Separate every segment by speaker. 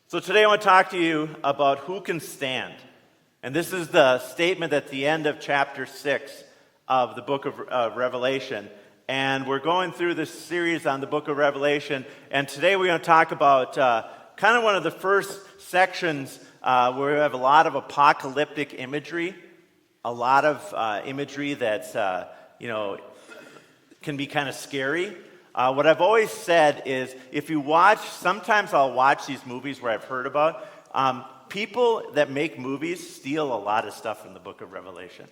Speaker 1: So today I want to talk to you about who can stand. And this is the statement at the end of chapter 6 of the book of Revelation. And we're going through this series on the book of Revelation. And today we're going to talk about kind of one of the first sections where we have a lot of apocalyptic imagery. A lot of imagery that's, can be kind of scary. What I've always said is, if you watch, sometimes I'll watch these movies where I've heard about, people that make movies steal a lot of stuff from the book of Revelation.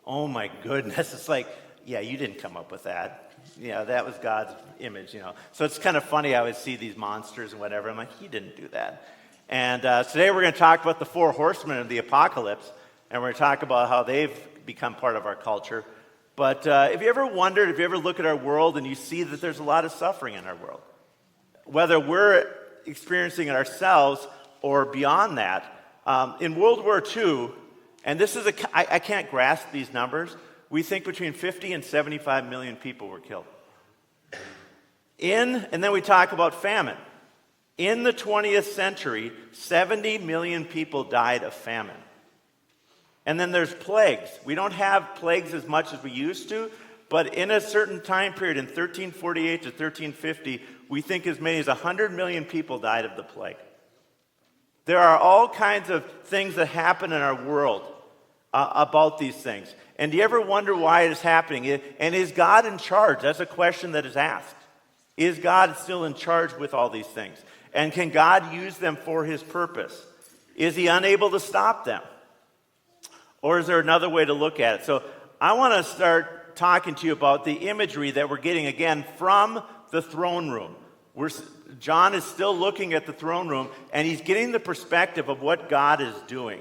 Speaker 1: Oh my goodness, it's like, yeah, you didn't come up with that. Yeah, that was God's image, So it's kind of funny, I would see these monsters and whatever, I'm like, he didn't do that. And today we're going to talk about the four horsemen of the apocalypse, and we're going to talk about how they've become part of our culture. But if you ever wondered, if you ever look at our world and you see that there's a lot of suffering in our world, whether we're experiencing it ourselves or beyond that, in World War II, and this is I can't grasp these numbers, we think between 50 and 75 million people were killed. And then we talk about famine. In the 20th century, 70 million people died of famine. And then there's plagues. We don't have plagues as much as we used to, but in a certain time period, in 1348 to 1350, we think as many as 100 million people died of the plague. There are all kinds of things that happen in our world about these things. And do you ever wonder why it is happening? And is God in charge? That's a question that is asked. Is God still in charge with all these things? And can God use them for his purpose? Is he unable to stop them? Or is there another way to look at it? So I want to start talking to you about the imagery that we're getting, again, from the throne room. John is still looking at the throne room, and he's getting the perspective of what God is doing.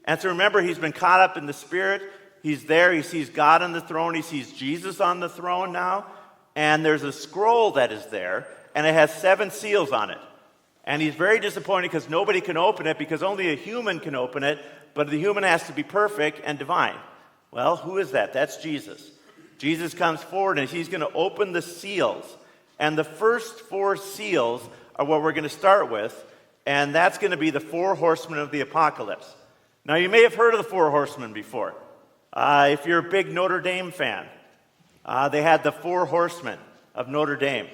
Speaker 1: And so remember, he's been caught up in the Spirit. He's there. He sees God on the throne. He sees Jesus on the throne now. And there's a scroll that is there, and it has 7 seals on it. And he's very disappointed because nobody can open it, because only a human can open it. But the human has to be perfect and divine. Well, who is that? That's Jesus. Jesus comes forward and he's going to open the seals. And the first 4 seals are what we're going to start with. And that's going to be the 4 horsemen of the apocalypse. Now, you may have heard of the 4 horsemen before. If you're a big Notre Dame fan, they had the 4 horsemen of Notre Dame.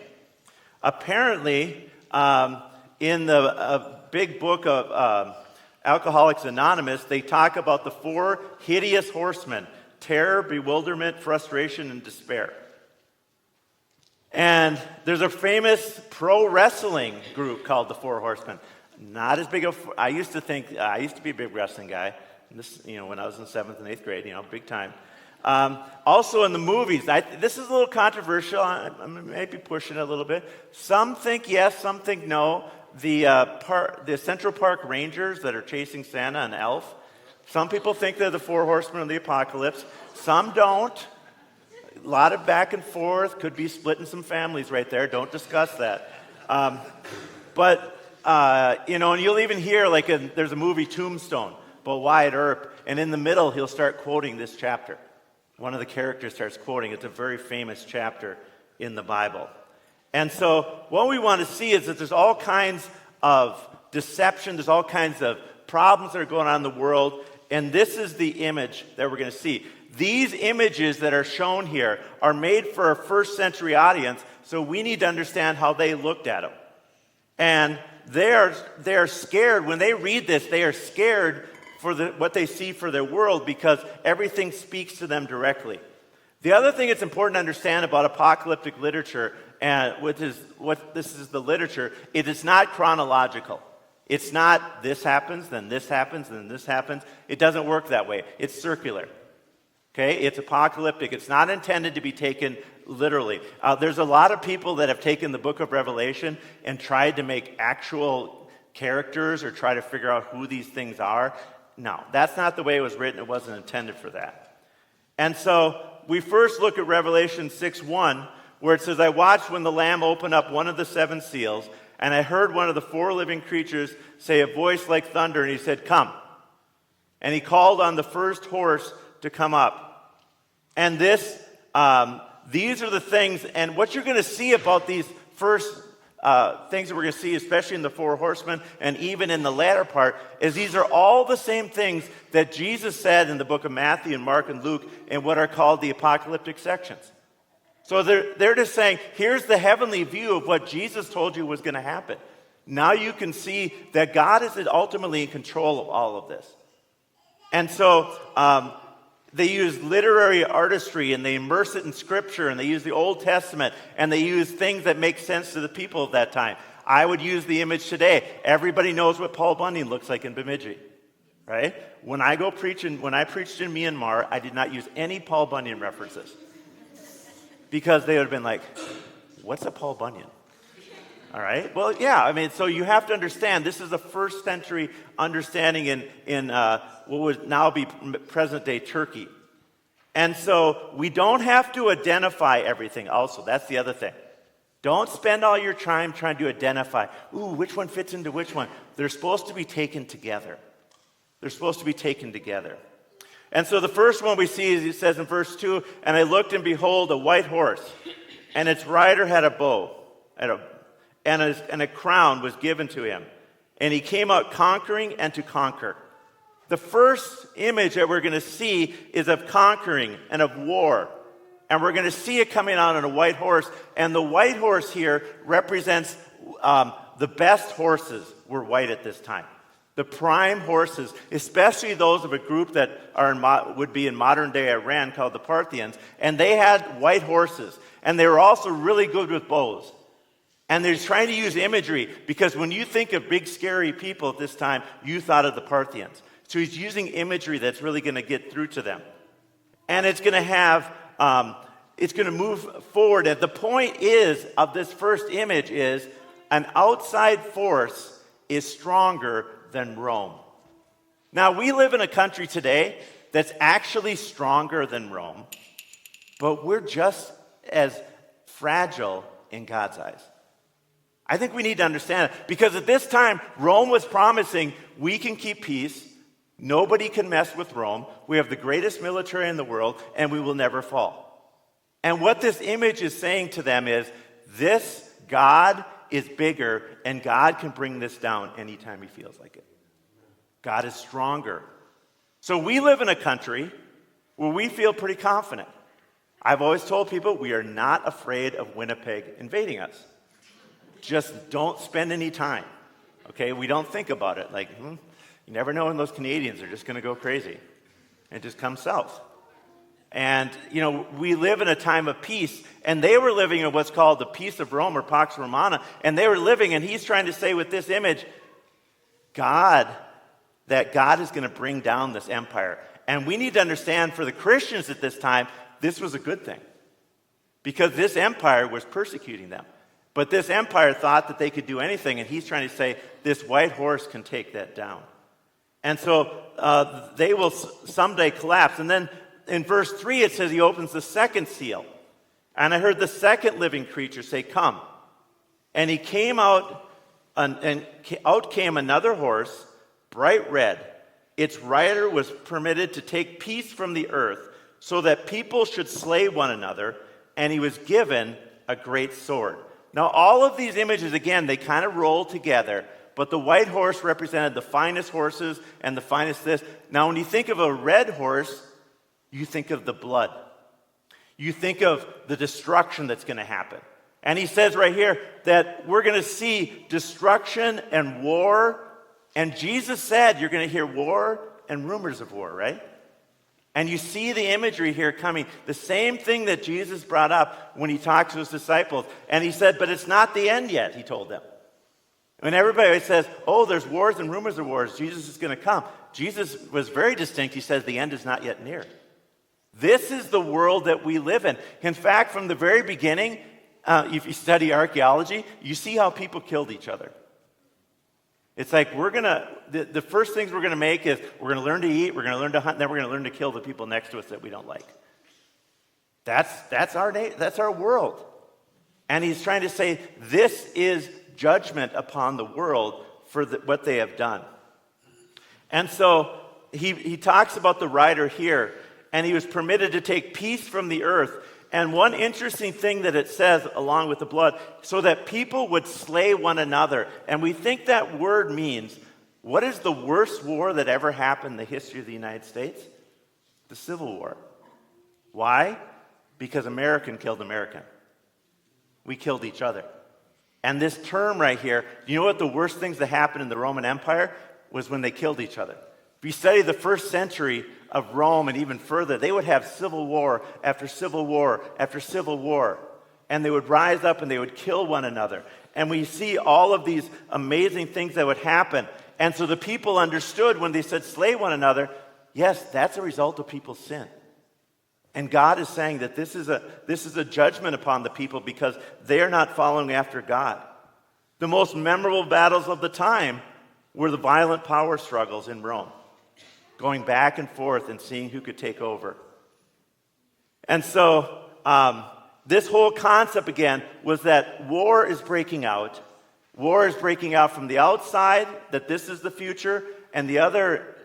Speaker 1: Apparently, in the big book of Alcoholics Anonymous, they talk about the 4 hideous horsemen: terror, bewilderment, frustration, and despair. And there's a famous pro wrestling group called the 4 Horsemen. Not as big of, I used to be a big wrestling guy. This, when I was in 7th and 8th grade, big time. Also in the movies, this is a little controversial. I may be pushing it a little bit. Some think yes, some think no. The Central Park Rangers that are chasing Santa and Elf, some people think they're the 4 horsemen of the apocalypse. Some don't. A lot of back and forth. Could be splitting some families right there. Don't discuss that. And you'll even hear, there's a movie, Tombstone, about Wyatt Earp, and in the middle he'll start quoting this chapter. One of the characters starts quoting. It's a very famous chapter in the Bible. And so what we want to see is that there's all kinds of deception, there's all kinds of problems that are going on in the world, and this is the image that we're going to see. These images that are shown here are made for a first century audience, so we need to understand how they looked at them. And they are scared. When they read this, they are scared for what they see for their world, because everything speaks to them directly. The other thing that's important to understand about apocalyptic literature, and this is the literature, it is not chronological. It's not this happens, then this happens, then this happens. It doesn't work that way. It's circular. Okay? It's apocalyptic. It's not intended to be taken literally. There's a lot of people that have taken the book of Revelation and tried to make actual characters or try to figure out who these things are. No, that's not the way it was written. It wasn't intended for that. And so we first look at Revelation 6:1, where it says, "I watched when the Lamb opened up one of the 7 seals, and I heard one of the 4 living creatures say a voice like thunder, and he said, 'Come.' And he called on the first horse to come up." And these are the things, and what you're going to see about these first things that we're going to see, especially in the four horsemen and even in the latter part, is these are all the same things that Jesus said in the book of Matthew and Mark and Luke in what are called the apocalyptic sections. So they're just saying, here's the heavenly view of what Jesus told you was going to happen. Now you can see that God is ultimately in control of all of this. And so they use literary artistry, and they immerse it in Scripture, and they use the Old Testament, and they use things that make sense to the people of that time. I would use the image today. Everybody knows what Paul Bunyan looks like in Bemidji, right? When I preached in Myanmar, I did not use any Paul Bunyan references because they would have been like, what's a Paul Bunyan? All right. Well, yeah. I mean, so you have to understand this is a first century understanding in what would now be present day Turkey, and so we don't have to identify everything. Also, that's the other thing. Don't spend all your time trying to identify. Ooh, which one fits into which one? They're supposed to be taken together. They're supposed to be taken together. And so the first one we see is, it says in verse 2, and I looked and behold a white horse, and its rider had a bow, and a crown was given to him. And he came out conquering and to conquer. The first image that we're going to see is of conquering and of war. And we're going to see it coming out on a white horse. And the white horse here represents the best horses were white at this time. The prime horses, especially those of a group that would be in modern-day Iran called the Parthians. And they had white horses. And they were also really good with bows. And they're trying to use imagery because when you think of big, scary people at this time, you thought of the Parthians. So he's using imagery that's really going to get through to them. And it's going to have, it's going to move forward. And the point of this first image is an outside force is stronger than Rome. Now, we live in a country today that's actually stronger than Rome, but we're just as fragile in God's eyes. I think we need to understand it because at this time, Rome was promising we can keep peace. Nobody can mess with Rome. We have the greatest military in the world, and we will never fall. And what this image is saying to them is this God is bigger, and God can bring this down anytime he feels like it. God is stronger. So we live in a country where we feel pretty confident. I've always told people we are not afraid of Winnipeg invading us. Just don't spend any time, okay? We don't think about it. Like, you never know when those Canadians are just going to go crazy and just come south. And, we live in a time of peace, and they were living in what's called the peace of Rome or Pax Romana, and they were living, and he's trying to say with this image, that God is going to bring down this empire. And we need to understand for the Christians at this time, this was a good thing because this empire was persecuting them. But this empire thought that they could do anything, and he's trying to say this white horse can take that down. And so they will someday collapse. And then in verse 3, it says he opens the second seal. And I heard the second living creature say, come. And he came out, and out came another horse, bright red. Its rider was permitted to take peace from the earth, so that people should slay one another, and he was given a great sword. Now, all of these images, again, they kind of roll together, but the white horse represented the finest horses and the finest this. Now, when you think of a red horse, you think of the blood. You think of the destruction that's going to happen. And he says right here that we're going to see destruction and war. And Jesus said you're going to hear war and rumors of war, right? And you see the imagery here coming. The same thing that Jesus brought up when he talked to his disciples. And he said, but it's not the end yet, he told them. When everybody says, oh, there's wars and rumors of wars, Jesus is going to come. Jesus was very distinct. He says the end is not yet near. This is the world that we live in. In fact, from the very beginning, if you study archaeology, you see how people killed each other. It's like the first things we're going to make is we're going to learn to eat, we're going to learn to hunt, and then we're going to learn to kill the people next to us that we don't like. That's our world. And he's trying to say this is judgment upon the world for what they have done. And so he talks about the rider here, and he was permitted to take peace from the earth. And one interesting thing that it says along with the blood, so that people would slay one another. And we think that word means, what is the worst war that ever happened in the history of the United States? The Civil War. Why? Because American killed American. We killed each other. And this term right here, you know what the worst things that happened in the Roman Empire was when they killed each other. If you study the first century of Rome and even further, they would have civil war after civil war after civil war. And they would rise up and they would kill one another. And we see all of these amazing things that would happen. And so the people understood when they said slay one another, yes, that's a result of people's sin. And God is saying that this is a judgment upon the people because they are not following after God. The most memorable battles of the time were the violent power struggles in Rome, going back and forth and seeing who could take over. And so this whole concept, again, was that war is breaking out. War is breaking out from the outside, that this is the future, and the other,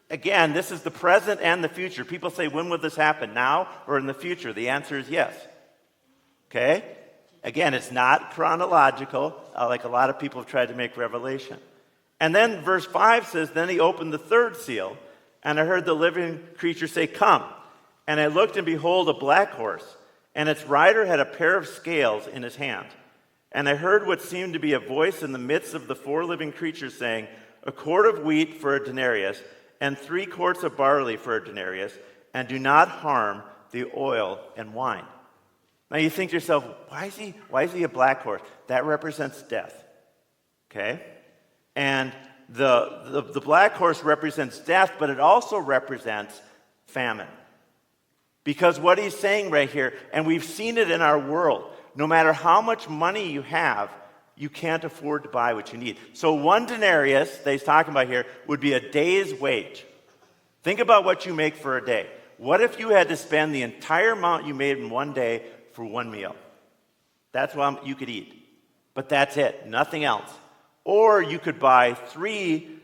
Speaker 1: again, this is the present and the future. People say, when will this happen, now or in the future? The answer is yes. Okay? Again, it's not chronological, like a lot of people have tried to make Revelation. And then verse 5 says, then he opened the third seal, and I heard the living creature say, come. And I looked, and behold, a black horse, and its rider had a pair of scales in his hand. And I heard what seemed to be a voice in the midst of the four living creatures saying, a quart of wheat for a denarius, and 3 quarts of barley for a denarius, and do not harm the oil and wine. Now you think to yourself, why is he a black horse? That represents death. Okay? And the black horse represents death, but it also represents famine. Because what he's saying right here, and we've seen it in our world, no matter how much money you have, you can't afford to buy what you need. So 1 denarius, that he's talking about here, would be a day's wage. Think about what you make for a day. What if you had to spend the entire amount you made in 1 day for 1 meal? That's what you could eat. But that's it, nothing else. Or you could buy 3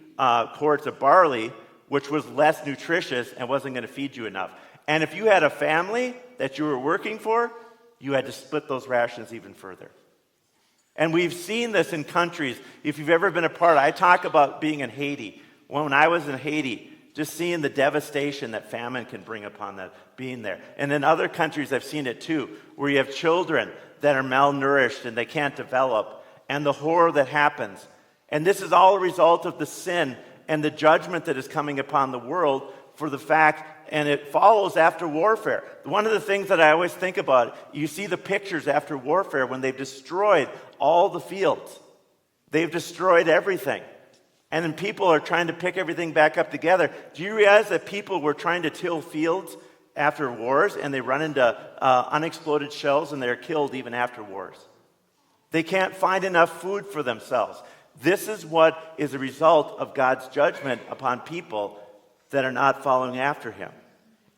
Speaker 1: quarts of barley, which was less nutritious and wasn't going to feed you enough. And if you had a family that you were working for, you had to split those rations even further. And we've seen this in countries. If you've ever been a part, I talk about being in Haiti. When I was in Haiti, just seeing the devastation that famine can bring upon that, being there. And in other countries, I've seen it too, where you have children that are malnourished and they can't develop, and the horror that happens. And this is all a result of the sin and the judgment that is coming upon the world for the fact, and it follows after warfare. One of the things that I always think about, you see the pictures after warfare when they've destroyed all the fields. They've destroyed everything. And then people are trying to pick everything back up together. Do you realize that people were trying to till fields after wars, and they run into unexploded shells, and they're killed even after wars? They can't find enough food for themselves. This is what is a result of God's judgment upon people that are not following after him.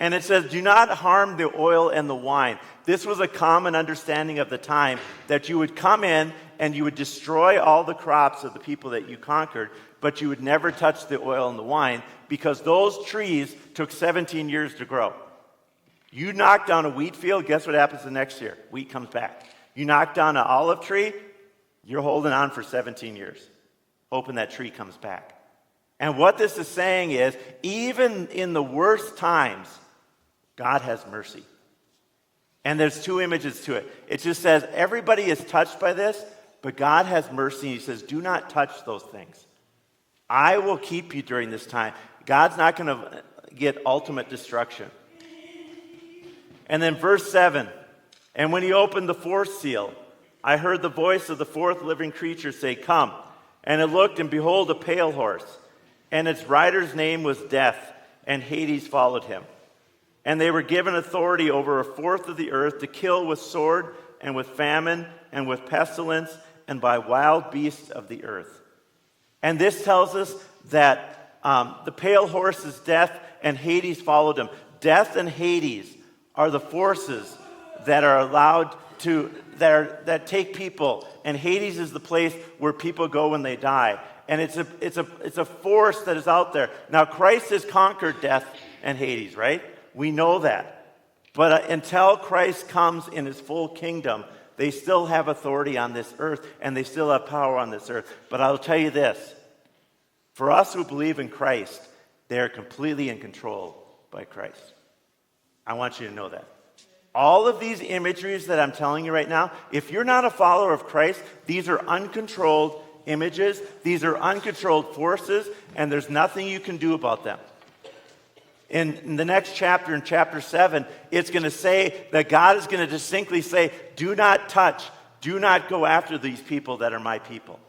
Speaker 1: And it says, do not harm the oil and the wine. This was a common understanding of the time, that you would come in and you would destroy all the crops of the people that you conquered, but you would never touch the oil and the wine, because those trees took 17 years to grow. You knock down a wheat field, guess what happens the next year? Wheat comes back. You knock down an olive tree, you're holding on for 17 years. Hoping that tree comes back. And what this is saying is, even in the worst times, God has mercy. And there's 2 images to it. It just says everybody is touched by this, but God has mercy. He says, do not touch those things. I will keep you during this time. God's not going to get ultimate destruction. And then verse 7, and when he opened the 4th seal, I heard the voice of the 4th living creature say, come. And I looked, and behold, a pale horse. And its rider's name was Death, and Hades followed him. And they were given authority over 1/4 of the earth to kill with sword, and with famine, and with pestilence, and by wild beasts of the earth. And this tells us that the pale horse is Death, and Hades followed him. Death and Hades are the forces that are allowed to, that take people, and Hades is the place where people go when they die. And it's a force that is out there. Now, Christ has conquered death and Hades, right? We know that. But until Christ comes in his full kingdom, they still have authority on this earth, and they still have power on this earth. But I'll tell you this. For us who believe in Christ, they are completely in control by Christ. I want you to know that. All of these imageries that I'm telling you right now, if you're not a follower of Christ, these are uncontrolled images. These are uncontrolled forces, and there's nothing you can do about them. In the next chapter, in chapter 7, it's going to say that God is going to distinctly say, do not touch, do not go after these people that are my people.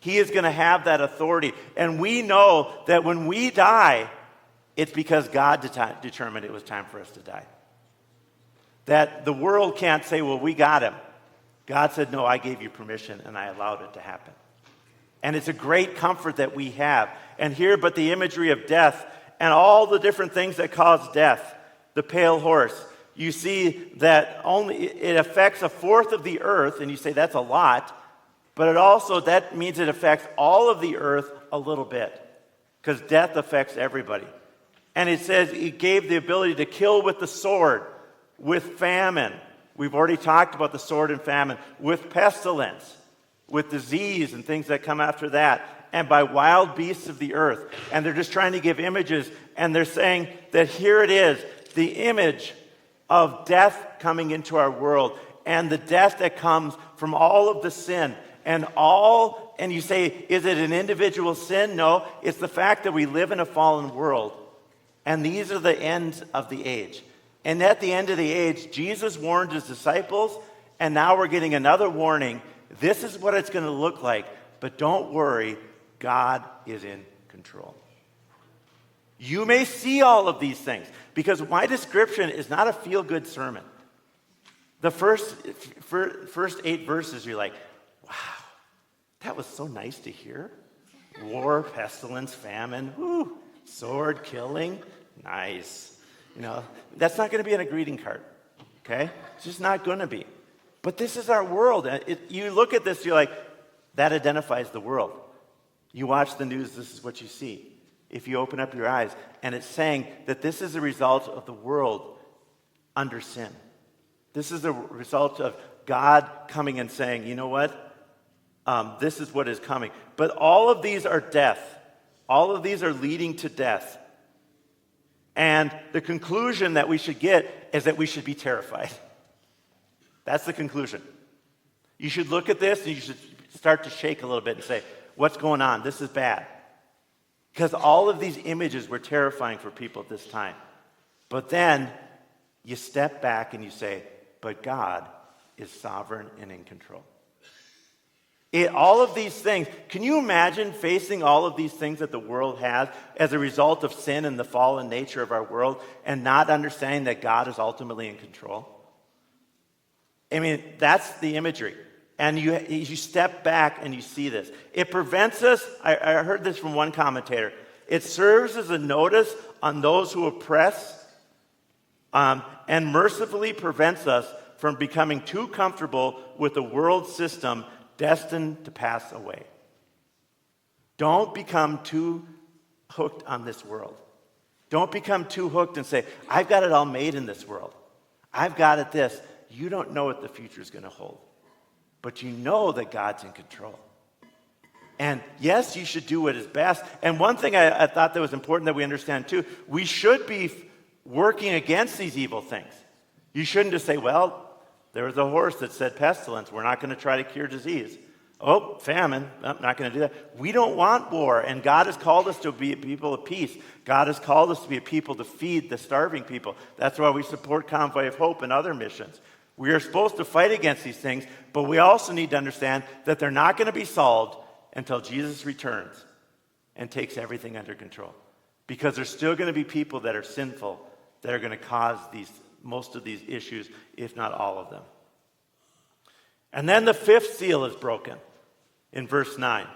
Speaker 1: He is going to have that authority. And we know that when we die, it's because God determined it was time for us to die. That the world can't say, well, we got him. God said, no, I gave you permission and I allowed it to happen. And it's a great comfort that we have. And here, but the imagery of death and all the different things that cause death, the pale horse, you see that only it affects a fourth of the earth, and you say that's a lot, but it also, that means it affects all of the earth a little bit, because death affects everybody. And it says he gave the ability to kill with the sword, with famine. We've already talked about the sword and famine, with pestilence, with disease and things that come after that, and by wild beasts of the earth. And they're just trying to give images, and they're saying that here it is, the image of death coming into our world, and the death that comes from all of the sin, and you say, is it an individual sin? No, it's the fact that we live in a fallen world, and these are the ends of the age. And at the end of the age, Jesus warned his disciples, and now we're getting another warning. This is what it's going to look like, but don't worry, God is in control. You may see all of these things, because my description is not a feel-good sermon. The first 8 verses, you're like, wow, that was so nice to hear. War, pestilence, famine, whoo, sword, killing, nice. That's not going to be on a greeting card, okay? It's just not going to be. But this is our world. You look at this, you're like, that identifies the world. You watch the news, this is what you see. If you open up your eyes, and it's saying that this is a result of the world under sin. This is a result of God coming and saying, you know what? This is what is coming. But all of these are death. All of these are leading to death. And the conclusion that we should get is that we should be terrified. That's the conclusion. You should look at this and you should start to shake a little bit and say, what's going on? This is bad. Because all of these images were terrifying for people at this time. But then you step back and you say, but God is sovereign and in control. All of these things, can you imagine facing all of these things that the world has as a result of sin and the fallen nature of our world and not understanding that God is ultimately in control? I mean, that's the imagery. And you step back and you see this. It prevents us, I heard this from one commentator, it serves as a notice on those who oppress and mercifully prevents us from becoming too comfortable with the world system destined to pass away. Don't become too hooked on this world. Don't become too hooked and say, I've got it all made in this world. I've got it this. You don't know what the future is going to hold. But you know that God's in control. And yes, you should do what is best. And one thing I thought that was important that we understand too, we should be working against these evil things. You shouldn't just say, well, there was a horse that said pestilence. We're not going to try to cure disease. Oh, famine. I'm not going to do that. We don't want war. And God has called us to be a people of peace. God has called us to be a people to feed the starving people. That's why we support Convoy of Hope and other missions. We are supposed to fight against these things, but we also need to understand that they're not going to be solved until Jesus returns and takes everything under control. Because there's still going to be people that are sinful that are going to cause most of these issues, if not all of them. And then the fifth seal is broken in verse 9.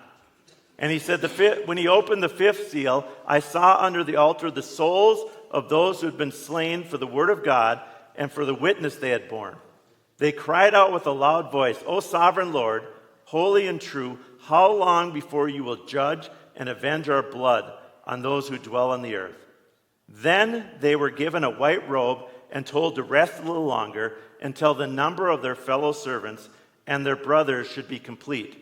Speaker 1: And he said, when he opened the fifth seal, I saw under the altar the souls of those who had been slain for the word of God and for the witness they had borne. They cried out with a loud voice, O sovereign Lord, holy and true, how long before you will judge and avenge our blood on those who dwell on the earth? Then they were given a white robe, and told to rest a little longer until the number of their fellow servants and their brothers should be complete,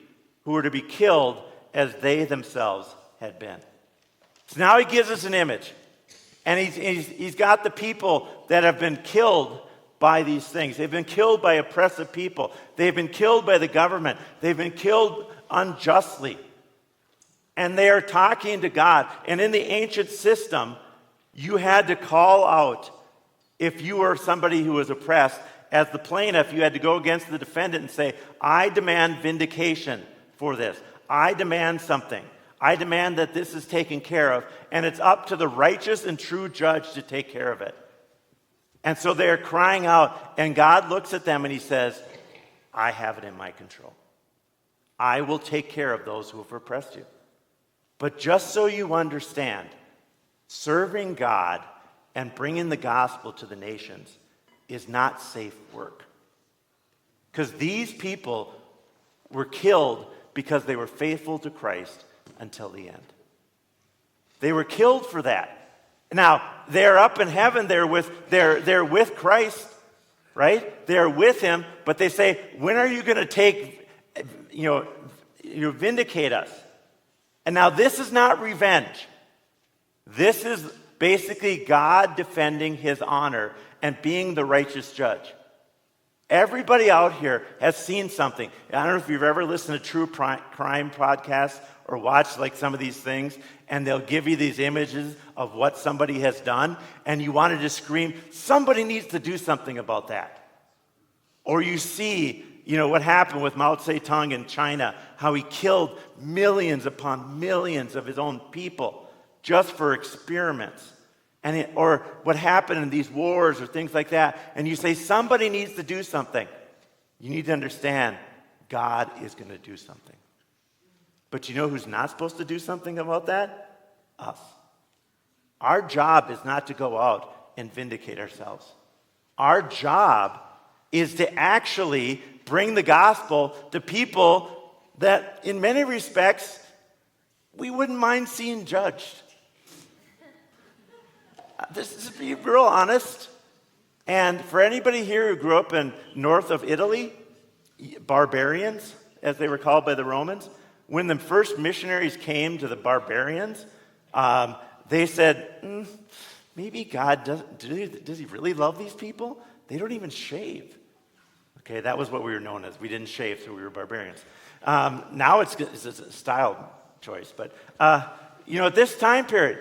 Speaker 1: who were to be killed as they themselves had been. So now he gives us an image. And he's got the people that have been killed by these things. They've been killed by oppressive people. They've been killed by the government. They've been killed unjustly. And they are talking to God. And in the ancient system, you had to call out if you were somebody who was oppressed. As the plaintiff, you had to go against the defendant and say, I demand vindication for this. I demand something. I demand that this is taken care of. And it's up to the righteous and true judge to take care of it. And so they're crying out, and God looks at them and he says, I have it in my control. I will take care of those who have oppressed you. But just so you understand, serving God and bringing the gospel to the nations is not safe work. Because these people were killed because they were faithful to Christ until the end. They were killed for that. Now, they're up in heaven, they're with Christ, right? They're with him, but they say, when are you going to vindicate us? And now this is not revenge. This is basically God defending his honor and being the righteous judge. Everybody out here has seen something. I don't know if you've ever listened to true crime podcasts or watched like some of these things, and they'll give you these images of what somebody has done, and you want to just scream, somebody needs to do something about that. Or you see, what happened with Mao Zedong in China, how he killed millions upon millions of his own people just for experiments. Or what happened in these wars or things like that. And you say, somebody needs to do something. You need to understand, God is going to do something. But you know who's not supposed to do something about that? Us. Our job is not to go out and vindicate ourselves. Our job is to actually bring the gospel to people that, in many respects, we wouldn't mind seeing judged. This is to be real honest. And for anybody here who grew up in north of Italy, barbarians, as they were called by the Romans, when the first missionaries came to the barbarians, they said, maybe God does he really love these people? They don't even shave. Okay, that was what we were known as. We didn't shave, so we were barbarians. Now it's a style choice. But, at this time period,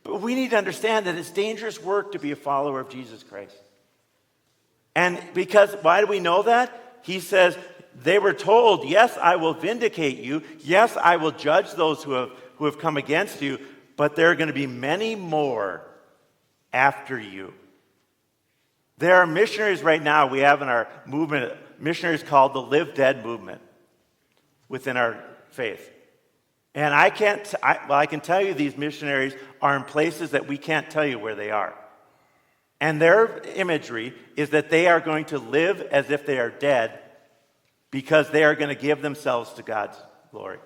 Speaker 1: but we need to understand that it's dangerous work to be a follower of Jesus Christ. And why do we know that? He says, they were told, yes, I will vindicate you. Yes, I will judge those who have come against you. But there are going to be many more after you. There are missionaries right now, we have in our movement, missionaries called the Live Dead movement within our faith. And I can tell you these missionaries are in places that we can't tell you where they are. And their imagery is that they are going to live as if they are dead because they are going to give themselves to God's glory.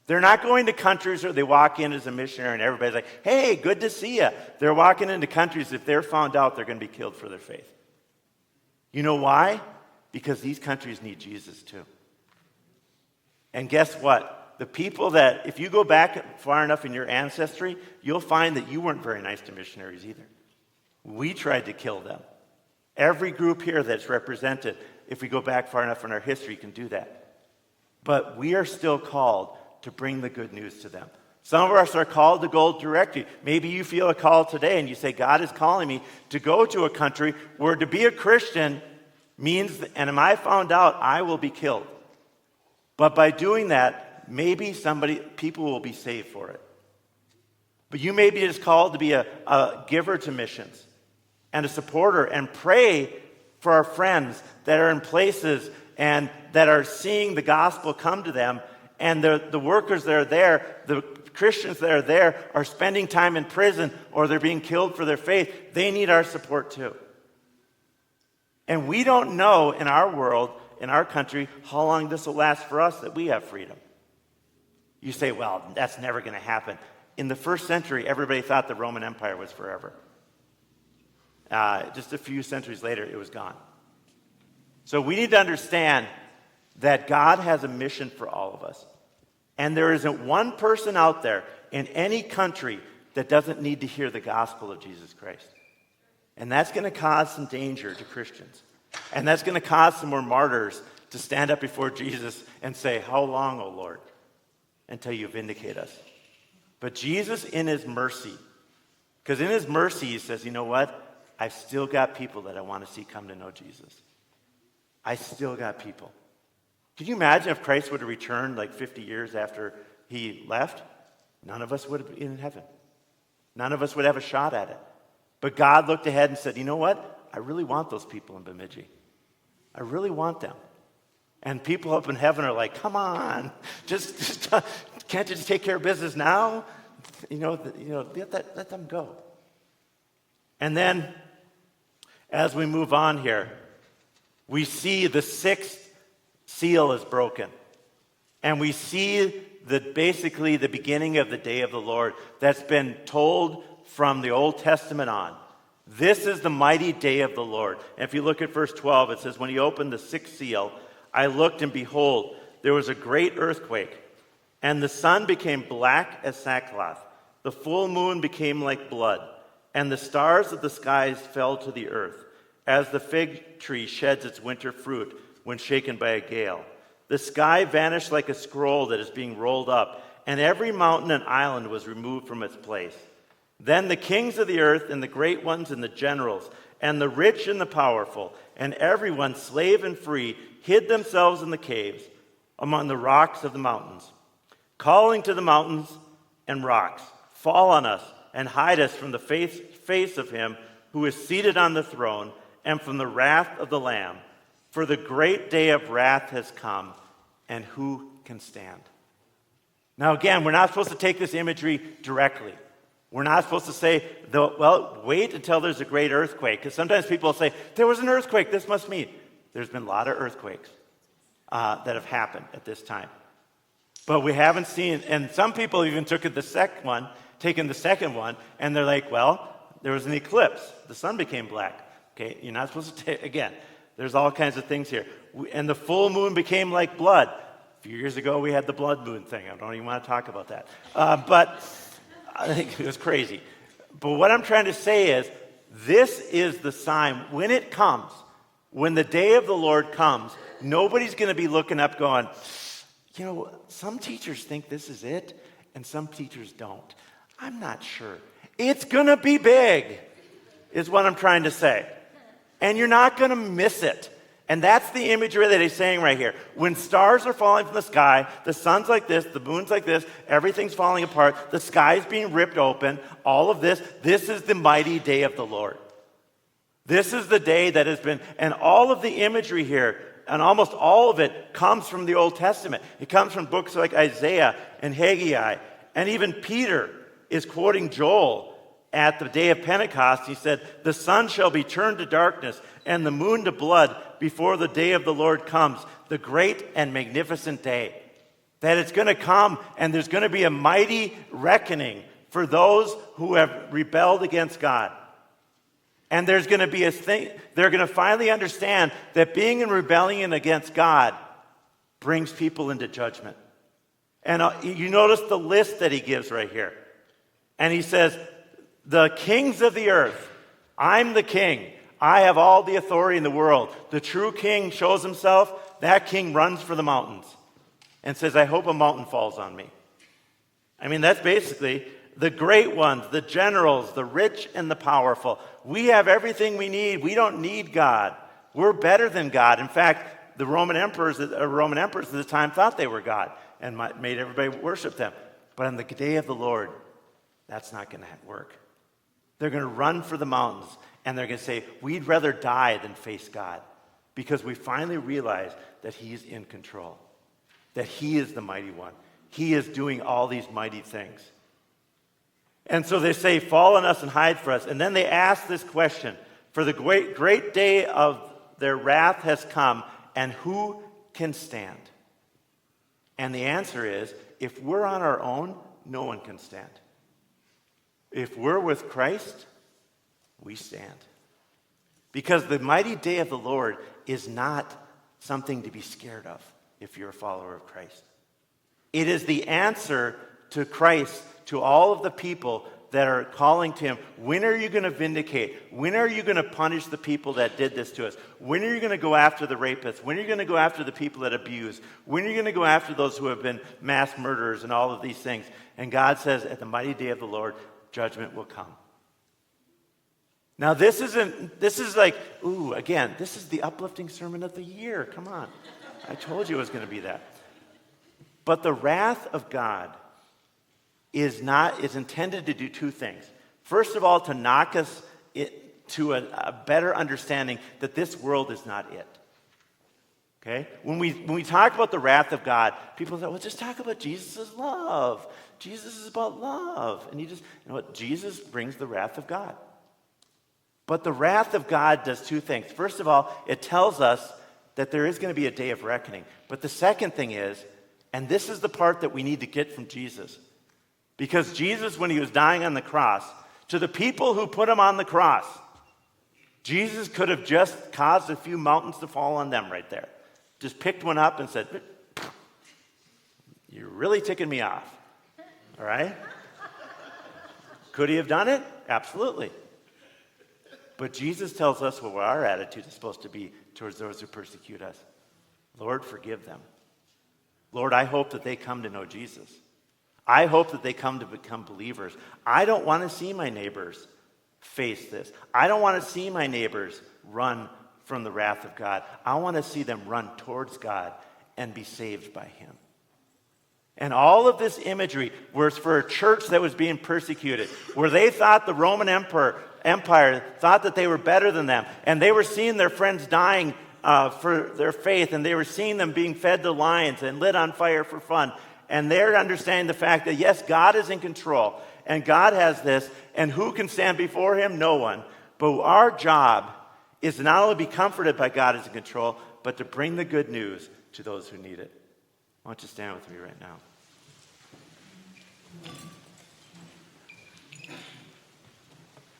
Speaker 1: They're not going to countries where they walk in as a missionary and everybody's like, hey, good to see you. They're walking into countries, if they're found out, they're going to be killed for their faith. You know why? Because these countries need Jesus too. And guess what? The people that, if you go back far enough in your ancestry, you'll find that you weren't very nice to missionaries either. We tried to kill them. Every group here that's represented, if we go back far enough in our history, can do that. But we are still called to bring the good news to them. Some of us are called to go directly. Maybe you feel a call today and you say, God is calling me to go to a country where to be a Christian means, and if I found out, I will be killed. But by doing that, maybe people will be saved for it. But you may be just called to be a giver to missions and a supporter and pray for our friends that are in places and that are seeing the gospel come to them. And the workers that are there, the Christians that are there, are spending time in prison or they're being killed for their faith. They need our support too. And we don't know in our world, in our country, how long this will last for us that we have freedom. You say, well, that's never going to happen. In the first century, everybody thought the Roman Empire was forever. just a few centuries later, it was gone. So we need to understand that God has a mission for all of us. And there isn't one person out there in any country that doesn't need to hear the gospel of Jesus Christ. And that's going to cause some danger to Christians. And that's going to cause some more martyrs to stand up before Jesus and say, "How long, O Lord, until you vindicate us?" But Jesus, in his mercy, because in his mercy, he says, "You know what? I've still got people that I want to see come to know Jesus. I still got people." Can you imagine if Christ would have returned like 50 years after he left? None of us would have been in heaven. None of us would have a shot at it. But God looked ahead and said, "You know what? I really want those people in Bemidji. I really want them." And people up in heaven are like, "Come on, just can't you just take care of business now? Let them go." And then, as we move on here, we see the sixth seal is broken. And we see basically the beginning of the day of the Lord that's been told from the Old Testament on. This is the mighty day of the Lord. And if you look at verse 12, it says, "When he opened the sixth seal, I looked, and behold, there was a great earthquake. And the sun became black as sackcloth. The full moon became like blood. And the stars of the skies fell to the earth, as the fig tree sheds its winter fruit when shaken by a gale. The sky vanished like a scroll that is being rolled up, and every mountain and island was removed from its place. Then the kings of the earth, and the great ones, and the generals, and the rich and the powerful, and everyone, slave and free, hid themselves in the caves among the rocks of the mountains, calling to the mountains and rocks, 'Fall on us and hide us from the face of him who is seated on the throne and from the wrath of the Lamb. For the great day of wrath has come, and who can stand?'" Now again, we're not supposed to take this imagery directly. We're not supposed to say, "Well, wait until there's a great earthquake." Because sometimes people say, "There was an earthquake, this must mean." There's been a lot of earthquakes that have happened at this time. But we haven't seen, and some people even taken the second one, and they're like, "Well, there was an eclipse. The sun became black." Okay, you're not supposed to take, again, there's all kinds of things here. And the full moon became like blood. A few years ago, we had the blood moon thing. I don't even want to talk about that. But I think it was crazy. But what I'm trying to say is, this is the sign. When it comes, when the day of the Lord comes, nobody's going to be looking up going, "Some teachers think this is it, and some teachers don't. I'm not sure." It's going to be big, is what I'm trying to say. And you're not going to miss it. And that's the imagery that he's saying right here. When stars are falling from the sky, the sun's like this, the moon's like this, everything's falling apart, the sky's being ripped open, all of this is the mighty day of the Lord. This is the day that has been, and all of the imagery here, and almost all of it comes from the Old Testament. It comes from books like Isaiah and Haggai, and even Peter is quoting Joel at the day of Pentecost. He said, "The sun shall be turned to darkness and the moon to blood before the day of the Lord comes, the great and magnificent day." That it's going to come, and there's going to be a mighty reckoning for those who have rebelled against God. And there's going to be a thing, they're going to finally understand that being in rebellion against God brings people into judgment. And you notice the list that he gives right here. And he says, "The kings of the earth, I'm the king. I have all the authority in the world." The true king shows himself. That king runs for the mountains and says, "I hope a mountain falls on me." I mean, that's basically the great ones, the generals, the rich and the powerful. We have everything we need. We don't need God. We're better than God. In fact, the Roman emperors at the time thought they were God and made everybody worship them. But on the day of the Lord, that's not going to work. They're going to run for the mountains, and they're going to say, "We'd rather die than face God," because we finally realize that he's in control, that he is the mighty one. He is doing all these mighty things. And so they say, "Fall on us and hide for us." And then they ask this question, "For the great day of their wrath has come, and who can stand?" And the answer is, if we're on our own, no one can stand. If we're with Christ, we stand. Because the mighty day of the Lord is not something to be scared of if you're a follower of Christ. It is the answer to Christ, to all of the people that are calling to him. When are you going to vindicate? When are you going to punish the people that did this to us? When are you going to go after the rapists? When are you going to go after the people that abuse? When are you going to go after those who have been mass murderers and all of these things? And God says, at the mighty day of the Lord, judgment will come. Now this is like, again, this is the uplifting sermon of the year. Come on. I told you it was going to be that. But the wrath of God is intended to do two things. First of all, to knock us to a better understanding that this world is not it. Okay? When we talk about the wrath of God, people say, well, just talk about Jesus' love. Jesus is about love. And you know what? Jesus brings the wrath of God. But the wrath of God does two things. First of all, it tells us that there is going to be a day of reckoning. But the second thing is, and this is the part that we need to get from Jesus, because Jesus, when he was dying on the cross, to the people who put him on the cross, Jesus could have just caused a few mountains to fall on them right there. Just picked one up and said, you're really ticking me off. All right? Could he have done it? Absolutely. But Jesus tells us what our attitude is supposed to be towards those who persecute us. Lord, forgive them. Lord, I hope that they come to know Jesus. I hope that they come to become believers. I don't want to see my neighbors face this. I don't want to see my neighbors run from the wrath of God. I want to see them run towards God and be saved by him. And all of this imagery was for a church that was being persecuted, where they thought the Roman Empire thought that they were better than them, and they were seeing their friends dying for their faith, and they were seeing them being fed to lions and lit on fire for fun. And they're understanding the fact that, yes, God is in control, and God has this, and who can stand before him? No one. But our job is to not only be comforted by God is in control, but to bring the good news to those who need it. Why don't you stand with me right now?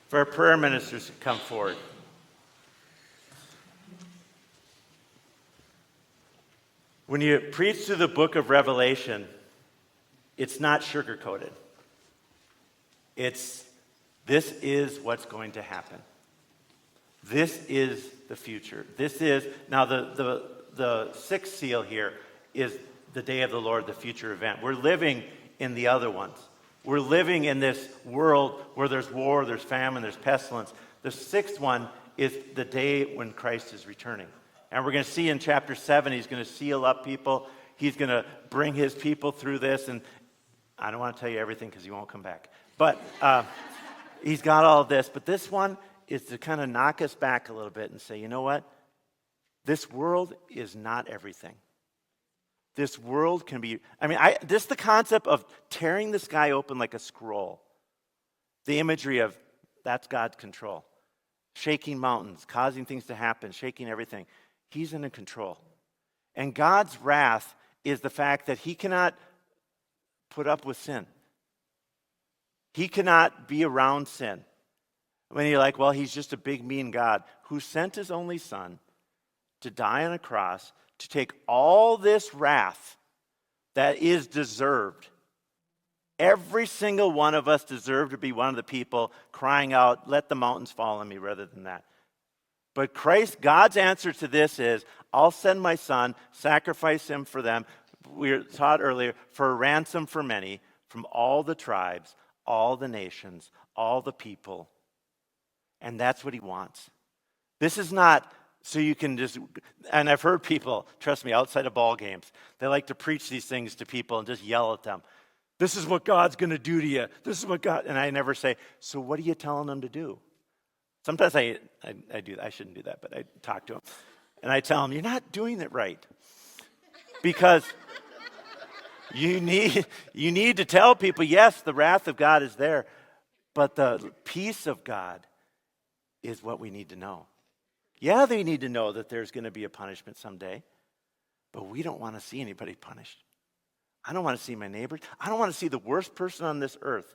Speaker 1: For our prayer ministers to come forward. When you preach through the book of Revelation, it's not sugar-coated. This is what's going to happen. This is the future. This is, now the sixth seal here is the day of the Lord, the future event. We're living in the other ones. We're living in this world where there's war, there's famine, there's pestilence. The sixth one is the day when Christ is returning. And we're going to see in chapter 7, he's going to seal up people. He's going to bring his people through this. And I don't want to tell you everything because he won't come back. But he's got all of this. But this one is to kind of knock us back a little bit and say, you know what? This world is not everything. This world can be, this is the concept of tearing the sky open like a scroll. The imagery of that's God's control. Shaking mountains, causing things to happen, shaking everything. He's in control. And God's wrath is the fact that he cannot put up with sin. He cannot be around sin. When you're like, well, he's just a big, mean God who sent his only son to die on a cross to take all this wrath that is deserved. Every single one of us deserve to be one of the people crying out, let the mountains fall on me rather than that. But God's answer to this is, I'll send my son, sacrifice him for them. We were taught earlier, for a ransom for many, from all the tribes, all the nations, all the people. And that's what he wants. This is not so you can just, and I've heard people, trust me, outside of ball games, they like to preach these things to people and just yell at them. This is what God's going to do to you. This is what God, and I never say, so what are you telling them to do? Sometimes I do, I shouldn't do that, but I talk to them. And I tell them, you're not doing it right. Because you need to tell people, yes, the wrath of God is there, but the peace of God is what we need to know. Yeah, they need to know that there's going to be a punishment someday, but we don't want to see anybody punished. I don't want to see my neighbors. I don't want to see the worst person on this earth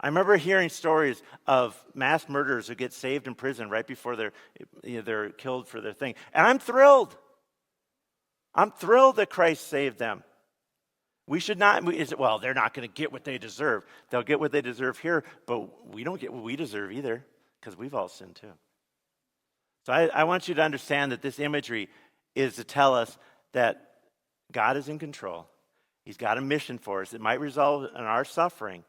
Speaker 1: I remember hearing stories of mass murderers who get saved in prison right before they're killed for their thing. And I'm thrilled. I'm thrilled that Christ saved them. We should not, well, they're not going to get what they deserve. They'll get what they deserve here, but we don't get what we deserve either, because we've all sinned too. So I want you to understand that this imagery is to tell us that God is in control. He's got a mission for us. It might result in our suffering,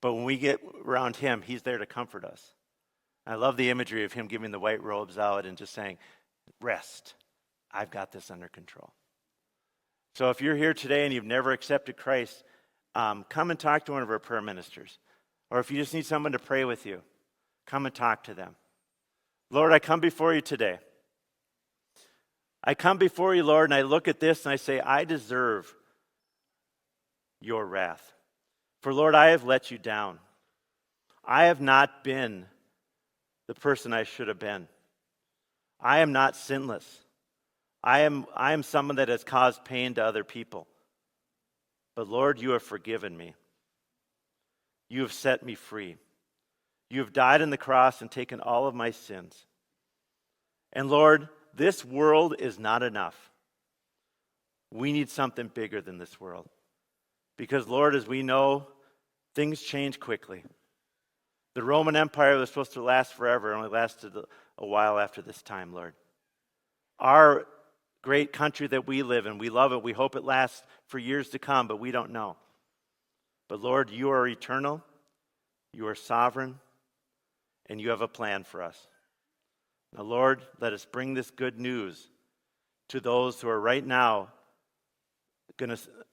Speaker 1: but when we get around him, he's there to comfort us. I love the imagery of him giving the white robes out and just saying, rest. I've got this under control. So if you're here today and you've never accepted Christ, come and talk to one of our prayer ministers. Or if you just need someone to pray with you, come and talk to them. Lord, I come before you today. I come before you, Lord, and I look at this and I say, I deserve your wrath. For, Lord, I have let you down. I have not been the person I should have been. I am not sinless. I am someone that has caused pain to other people. But Lord, you have forgiven me. You have set me free. You have died on the cross and taken all of my sins. And Lord, this world is not enough. We need something bigger than this world. Because Lord, as we know, things change quickly. The Roman Empire was supposed to last forever, only lasted a while after this time, Lord. Our great country that we live in, we love it. We hope it lasts for years to come, but we don't know. But Lord, you are eternal, you are sovereign, and you have a plan for us. Now, Lord, let us bring this good news to those who are right now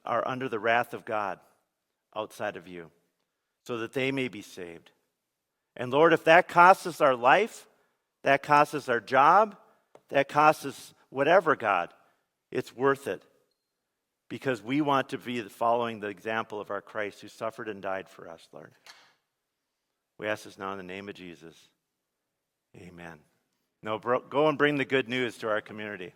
Speaker 1: are under the wrath of God outside of you, so that they may be saved. And Lord, if that costs us our life, that costs us our job, that costs us whatever, God, it's worth it, because we want to be following the example of our Christ who suffered and died for us, Lord. We ask this now in the name of Jesus. Amen. Now go and bring the good news to our community.